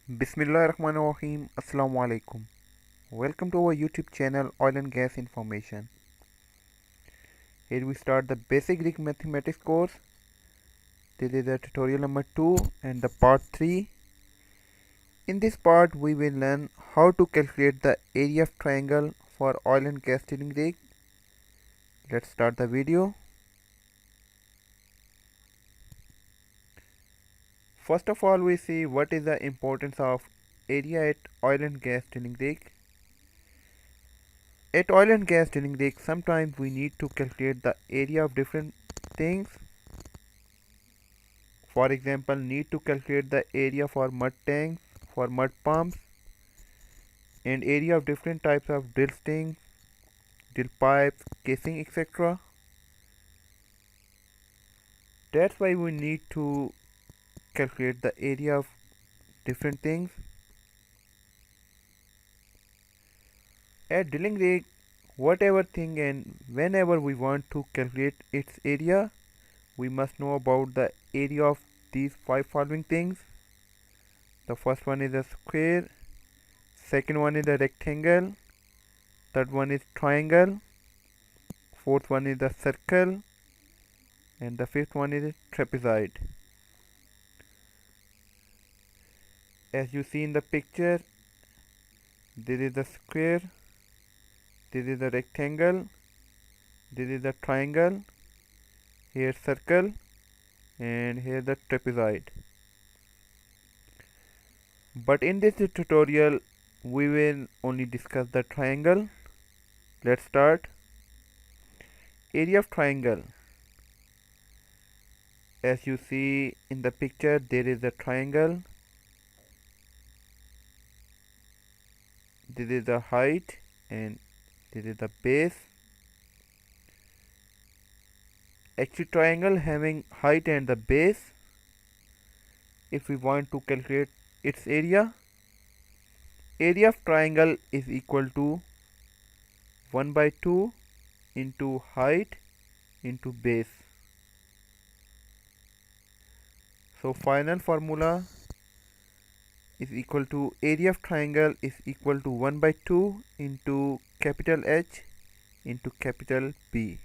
Bismillahirrahmanirrahim. Assalamu alaikum. Welcome to our YouTube channel Oil and Gas Information. Here we start the basic Greek mathematics course. This is the tutorial number 2 and the part 3. In this part we will learn how to calculate the area of triangle for oil and gas drilling rig. Let's start the video. First of all, we see what is the importance of area at oil and gas drilling rig. At oil and gas drilling rig, sometimes we need to calculate the area of different things. For example, need to calculate the area for mud tanks, for mud pumps, and area of different types of drill strings, drill pipes, casing, etc. That's why we need to calculate the area of different things. At drilling rig, whatever thing and whenever we want to calculate its area, we must know about the area of these 5 following things. The first one is a square, second one is a rectangle, third one is triangle, fourth one is a circle, and the fifth one is a trapezoid. As you see in the picture, this is the square, this is the rectangle, this is the triangle, here circle, and here the trapezoid. But in this tutorial we will only discuss the triangle. Let's start. Area of triangle. As you see in the picture, there is a triangle. This is the height and this is the base. Actually, triangle having height and the base. If we want to calculate its area of triangle is equal to 1 by 2 into height into base. So final formula is equal to area of triangle is equal to 1 by 2 into capital H into capital B.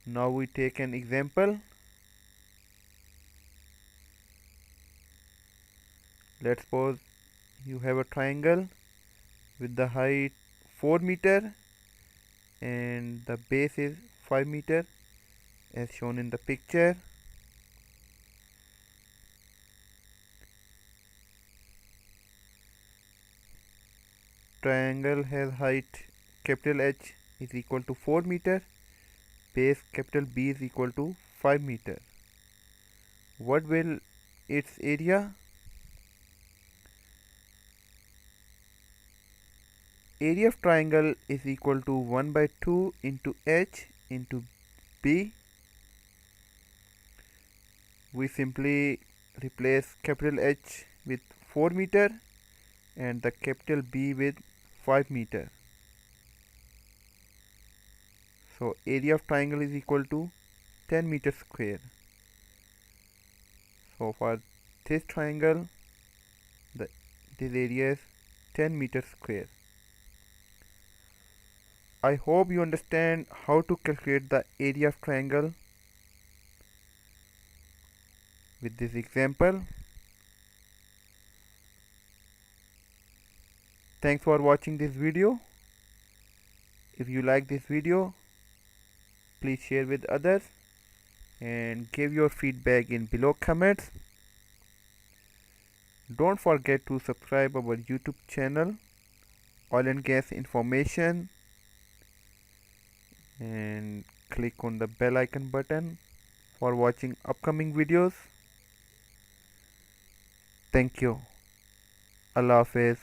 Now we take an example. Let's suppose you have a triangle with the height 4 meter and the base is 5 meter as shown in the picture. Triangle has height capital H is equal to 4 meter, base capital B is equal to 5 meter. What will its area? Area of triangle is equal to 1 by 2 into H into B. We simply replace capital H with 4 meter and the capital B with 5 meter. So area of triangle is equal to 10 meter square. So for this triangle, this area is 10 meter square. I hope you understand how to calculate the area of triangle with this example. Thanks for watching this video. If you like this video, please share with others and give your feedback in below comments. Don't forget to subscribe our YouTube channel Oil and Gas Information and click on the bell icon button for watching upcoming videos. Thank you. Allah Hafiz.